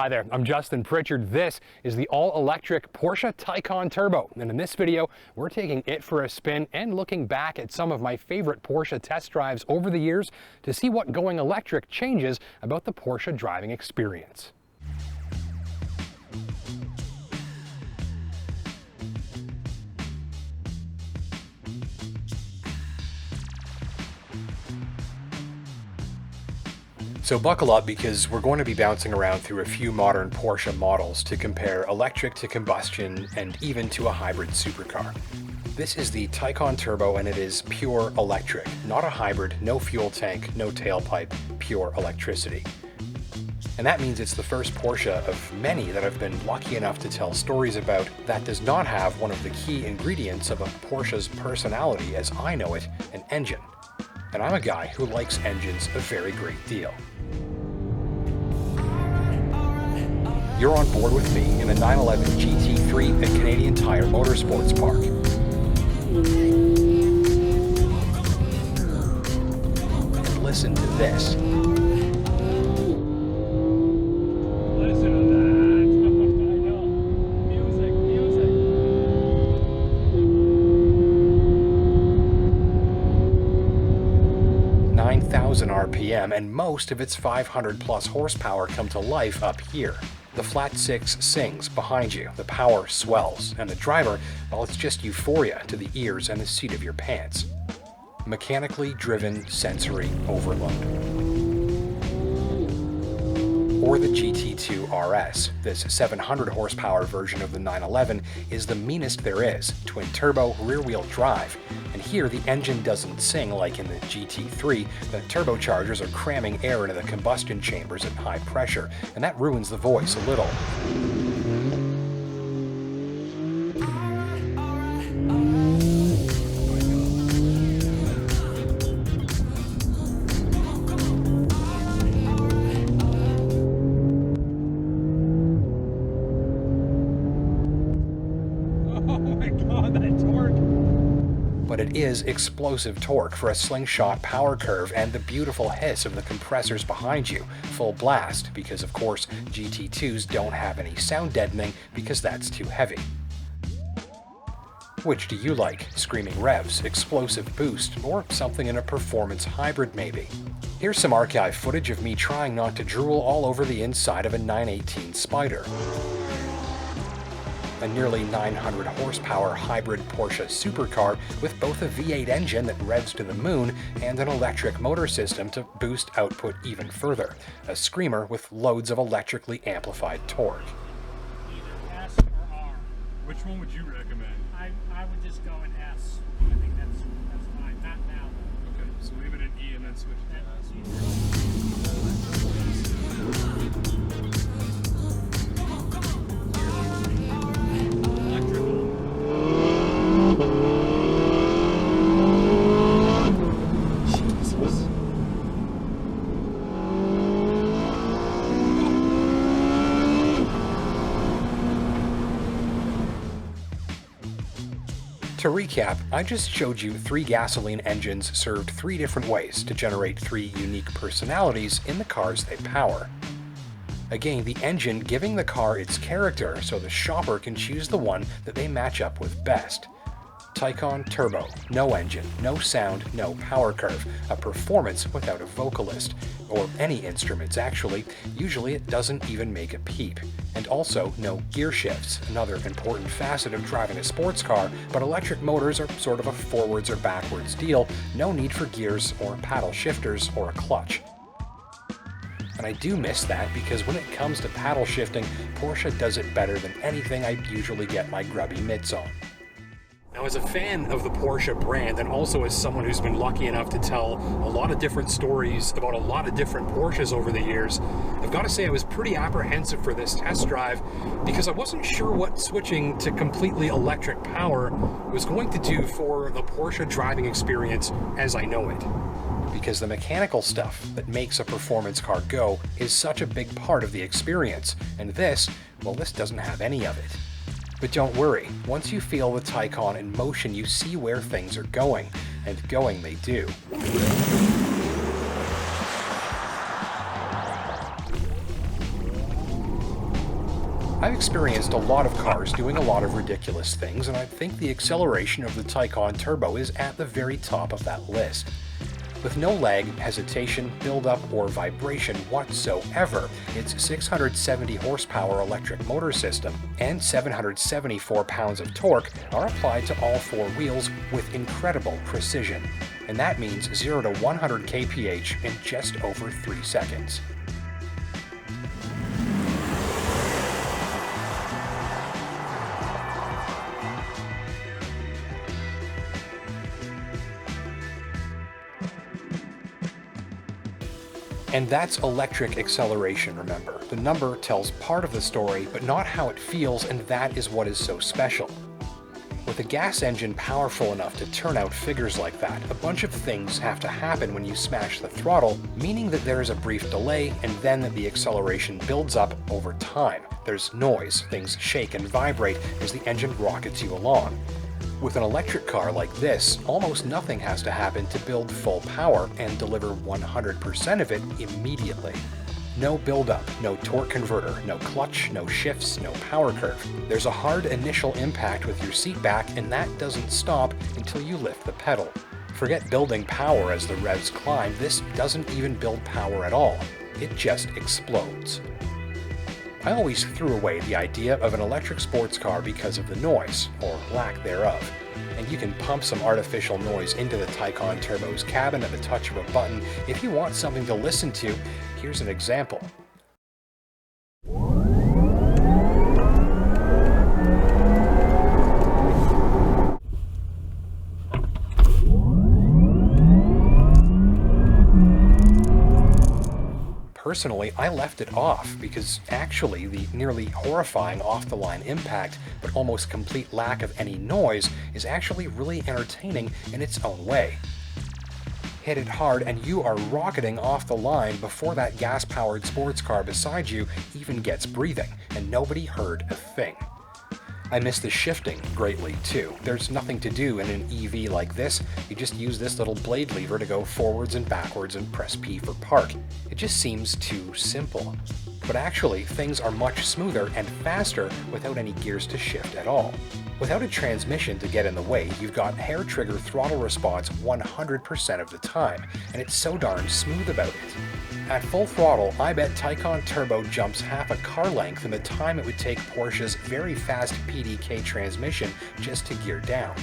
Hi there, I'm Justin Pritchard. This is the all-electric Porsche Taycan Turbo, and in this video, we're taking it for a spin and looking back at some of my favorite Porsche test drives over the years to see what going electric changes about the Porsche driving experience. So buckle up, because we're going to be bouncing around through a few modern Porsche models to compare electric to combustion and even to a hybrid supercar. This is the Taycan Turbo, and it is pure electric, not a hybrid, no fuel tank, no tailpipe, pure electricity. And that means it's the first Porsche of many that I've been lucky enough to tell stories about that does not have one of the key ingredients of a Porsche's personality as I know it, an engine. And I'm a guy who likes engines a very great deal. You're on board with me in the 911 GT3 at Canadian Tire Motorsports Park. And listen to this. Listen to that. I know. Music, music. 9,000 RPM, and most of its 500 plus horsepower come to life up here. The flat six sings behind you, the power swells, and the driver, well, it's just euphoria to the ears and the seat of your pants. Mechanically driven sensory overload. Or the GT2 RS. This 700 horsepower version of the 911 is the meanest there is, twin turbo, rear wheel drive. And here the engine doesn't sing like in the GT3, the turbochargers are cramming air into the combustion chambers at high pressure, and that ruins the voice a little. But it is explosive torque for a slingshot power curve and the beautiful hiss of the compressors behind you, full blast, because of course GT2s don't have any sound deadening because that's too heavy. Which do you like? Screaming revs, explosive boost, or something in a performance hybrid maybe? Here's some archive footage of me trying not to drool all over the inside of a 918 Spyder. A nearly 900 horsepower hybrid Porsche supercar with both a V8 engine that revs to the moon and an electric motor system to boost output even further. A screamer with loads of electrically amplified torque. Either S or R. Which one would you recommend? I would just go in S. I think that's fine. Not now. Okay, so leave it at E and then switch to S. To recap, I just showed you 3 gasoline engines served 3 different ways to generate 3 unique personalities in the cars they power. Again, the engine giving the car its character so the shopper can choose the one that they match up with best. Taycan Turbo, no engine, no sound, no power curve, a performance without a vocalist, or any instruments actually, usually it doesn't even make a peep. And also no gear shifts, another important facet of driving a sports car, but electric motors are sort of a forwards or backwards deal, no need for gears or paddle shifters or a clutch. And I do miss that, because when it comes to paddle shifting, Porsche does it better than anything I usually get my grubby mitts on. Now, as a fan of the Porsche brand, and also as someone who's been lucky enough to tell a lot of different stories about a lot of different Porsches over the years, I've got to say I was pretty apprehensive for this test drive, because I wasn't sure what switching to completely electric power was going to do for the Porsche driving experience as I know it. Because the mechanical stuff that makes a performance car go is such a big part of the experience, and this doesn't have any of it. But don't worry, once you feel the Taycan in motion, you see where things are going, and going they do. I've experienced a lot of cars doing a lot of ridiculous things, and I think the acceleration of the Taycan Turbo is at the very top of that list. With no lag, hesitation, buildup, or vibration whatsoever, its 670 horsepower electric motor system and 774 pounds of torque are applied to all four wheels with incredible precision. And that means 0 to 100 kph in just over 3 seconds. And that's electric acceleration, remember. The number tells part of the story, but not how it feels, and that is what is so special. With a gas engine powerful enough to turn out figures like that, a bunch of things have to happen when you smash the throttle, meaning that there is a brief delay, and then that the acceleration builds up over time. There's noise, things shake and vibrate as the engine rockets you along. With an electric car like this, almost nothing has to happen to build full power and deliver 100% of it immediately. No build-up, no torque converter, no clutch, no shifts, no power curve. There's a hard initial impact with your seat back, and that doesn't stop until you lift the pedal. Forget building power as the revs climb, this doesn't even build power at all. It just explodes. I always threw away the idea of an electric sports car because of the noise, or lack thereof. And you can pump some artificial noise into the Taycan Turbo's cabin at the touch of a button. If you want something to listen to, here's an example. Personally, I left it off because actually the nearly horrifying off-the-line impact but almost complete lack of any noise is actually really entertaining in its own way. Hit it hard and you are rocketing off the line before that gas-powered sports car beside you even gets breathing, and nobody heard a thing. I miss the shifting greatly too. There's nothing to do in an EV like this. You just use this little blade lever to go forwards and backwards and press P for park. It just seems too simple. But actually, things are much smoother and faster without any gears to shift at all. Without a transmission to get in the way, you've got hair trigger throttle response 100% of the time, and it's so darn smooth about it. At full throttle, I bet Taycan Turbo jumps half a car length in the time it would take Porsche's very fast PDK transmission just to gear down.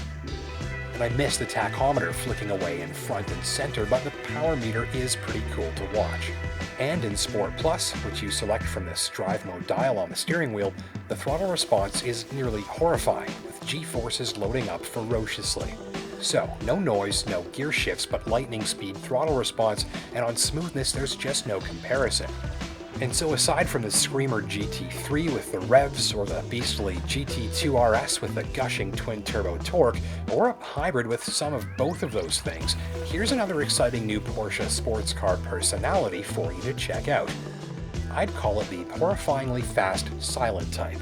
And I miss the tachometer flicking away in front and center, but the power meter is pretty cool to watch. And in Sport Plus, which you select from this drive mode dial on the steering wheel, the throttle response is nearly horrifying, with G-forces loading up ferociously. So, no noise, no gear shifts, but lightning speed throttle response, and on smoothness there's just no comparison. And so aside from the screamer GT3 with the revs, or the beastly GT2 RS with the gushing twin-turbo torque, or a hybrid with some of both of those things, here's another exciting new Porsche sports car personality for you to check out. I'd call it the horrifyingly fast silent type.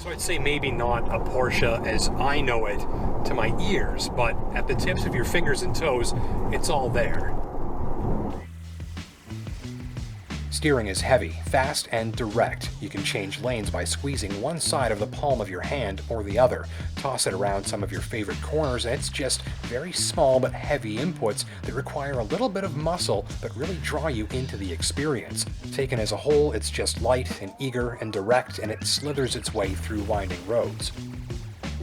So I'd say maybe not a Porsche as I know it to my ears, but at the tips of your fingers and toes, it's all there. Steering is heavy, fast, and direct. You can change lanes by squeezing one side of the palm of your hand or the other. Toss it around some of your favorite corners, and it's just very small but heavy inputs that require a little bit of muscle but really draw you into the experience. Taken as a whole, it's just light and eager and direct, and it slithers its way through winding roads.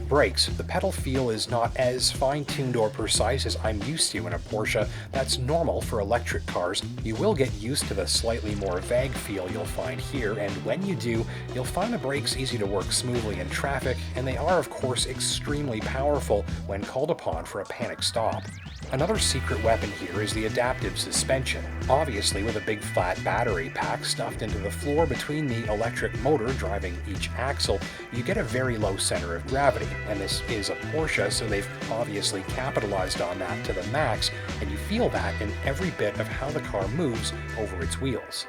Brakes, the pedal feel is not as fine-tuned or precise as I'm used to in a Porsche. That's normal for electric cars. You will get used to the slightly more vague feel you'll find here, and when you do, you'll find the brakes easy to work smoothly in traffic, and they are of course extremely powerful when called upon for a panic stop. Another secret weapon here is the adaptive suspension, obviously with a big flat battery pack stuffed into the floor between the electric motor driving each axle. You get a very low center of gravity, and this is a Porsche, so they've obviously capitalized on that to the max, and you feel that in every bit of how the car moves over its wheels.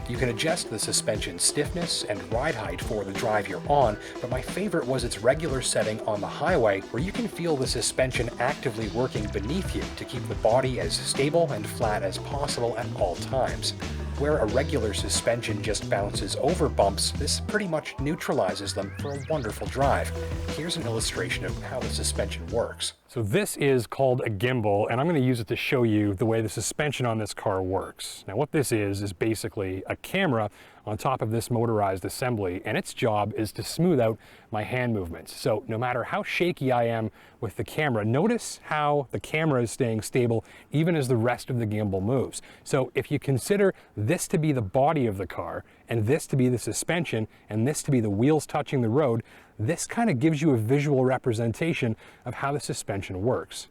You can adjust the suspension stiffness and ride height for the drive you're on, but my favorite was its regular setting on the highway, where you can feel the suspension actively working beneath you to keep the body as stable and flat as possible at all times. Where a regular suspension just bounces over bumps, this pretty much neutralizes them for a wonderful drive. Here's an illustration of how the suspension works. So this is called a gimbal, and I'm going to use it to show you the way the suspension on this car works. Now what this is basically a camera on top of this motorized assembly, and its job is to smooth out my hand movements. So no matter how shaky I am with the camera, notice how the camera is staying stable even as the rest of the gimbal moves. So if you consider this to be the body of the car, and this to be the suspension, and this to be the wheels touching the road, this kind of gives you a visual representation of how the suspension works.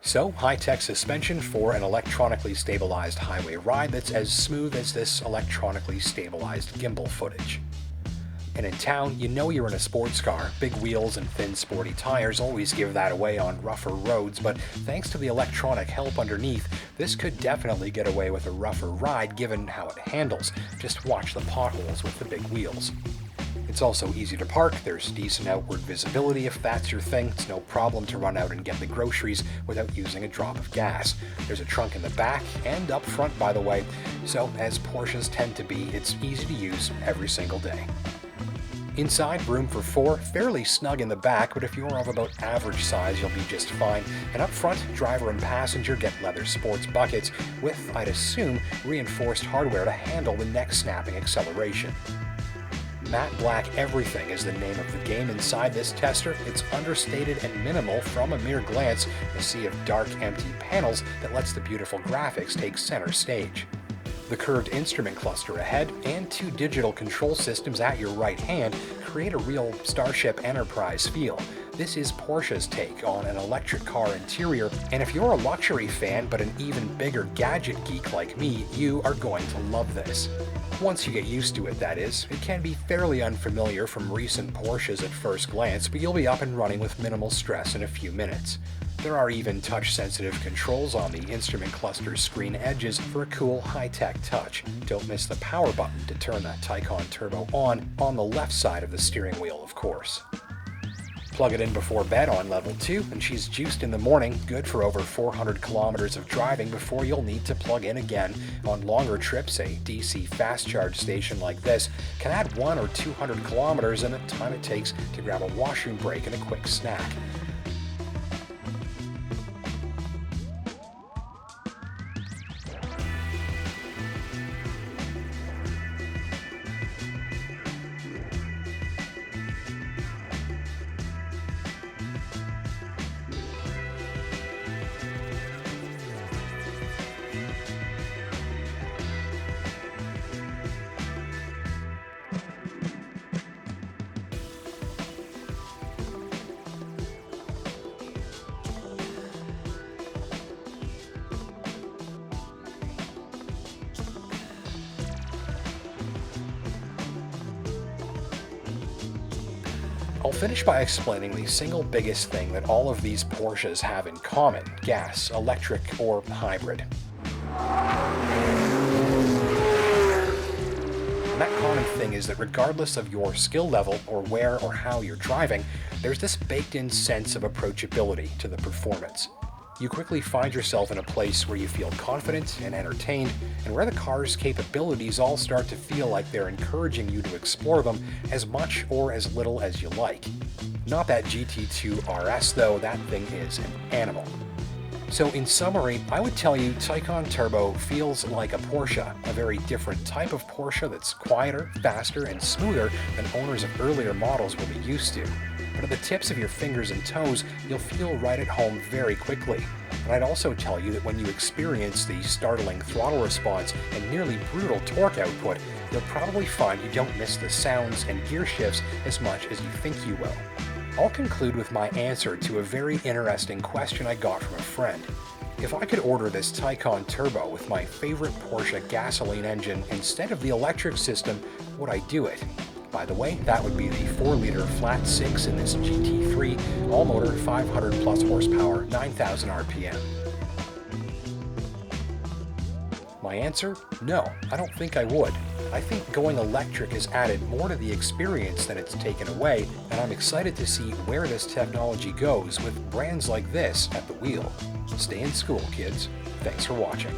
So, high-tech suspension for an electronically stabilized highway ride that's as smooth as this electronically stabilized gimbal footage. And in town, you know you're in a sports car. Big wheels and thin sporty tires always give that away on rougher roads, but thanks to the electronic help underneath, this could definitely get away with a rougher ride given how it handles. Just watch the potholes with the big wheels. It's also easy to park, there's decent outward visibility if that's your thing. It's no problem to run out and get the groceries without using a drop of gas. There's a trunk in the back and up front, by the way, so as Porsches tend to be, it's easy to use every single day. Inside, room for 4, fairly snug in the back, but if you're of about average size, you'll be just fine. And up front, driver and passenger get leather sports buckets with, I'd assume, reinforced hardware to handle the neck-snapping acceleration. Matte black everything is the name of the game inside this tester. It's understated and minimal from a mere glance, a sea of dark, empty panels that lets the beautiful graphics take center stage. The curved instrument cluster ahead and 2 digital control systems at your right hand create a real Starship Enterprise feel. This is Porsche's take on an electric car interior, and if you're a luxury fan but an even bigger gadget geek like me, you are going to love this. Once you get used to it, that is. It can be fairly unfamiliar from recent Porsches at first glance, but you'll be up and running with minimal stress in a few minutes. There are even touch-sensitive controls on the instrument cluster's screen edges for a cool high-tech touch. Don't miss the power button to turn that Taycan Turbo on the left side of the steering wheel, of course. Plug it in before bed on level 2, and she's juiced in the morning, good for over 400 kilometers of driving before you'll need to plug in again. On longer trips, a DC fast charge station like this can add 100 or 200 kilometers in the time it takes to grab a washroom break and a quick snack. I'll finish by explaining the single biggest thing that all of these Porsches have in common: gas, electric, or hybrid. And that common thing is that regardless of your skill level or where or how you're driving, there's this baked-in sense of approachability to the performance. You quickly find yourself in a place where you feel confident and entertained, and where the car's capabilities all start to feel like they're encouraging you to explore them as much or as little as you like. Not that GT2 RS though, that thing is an animal. So in summary, I would tell you Taycan Turbo feels like a Porsche, a very different type of Porsche that's quieter, faster, and smoother than owners of earlier models will be used to. But at the tips of your fingers and toes, you'll feel right at home very quickly. And I'd also tell you that when you experience the startling throttle response and nearly brutal torque output, you'll probably find you don't miss the sounds and gear shifts as much as you think you will. I'll conclude with my answer to a very interesting question I got from a friend. If I could order this Taycan Turbo with my favorite Porsche gasoline engine instead of the electric system, would I do it? By the way, that would be the 4-liter flat 6 in this GT3, all-motor, 500 plus horsepower, 9,000 RPM. My answer? No, I don't think I would. I think going electric has added more to the experience than it's taken away, and I'm excited to see where this technology goes with brands like this at the wheel. Stay in school, kids. Thanks for watching.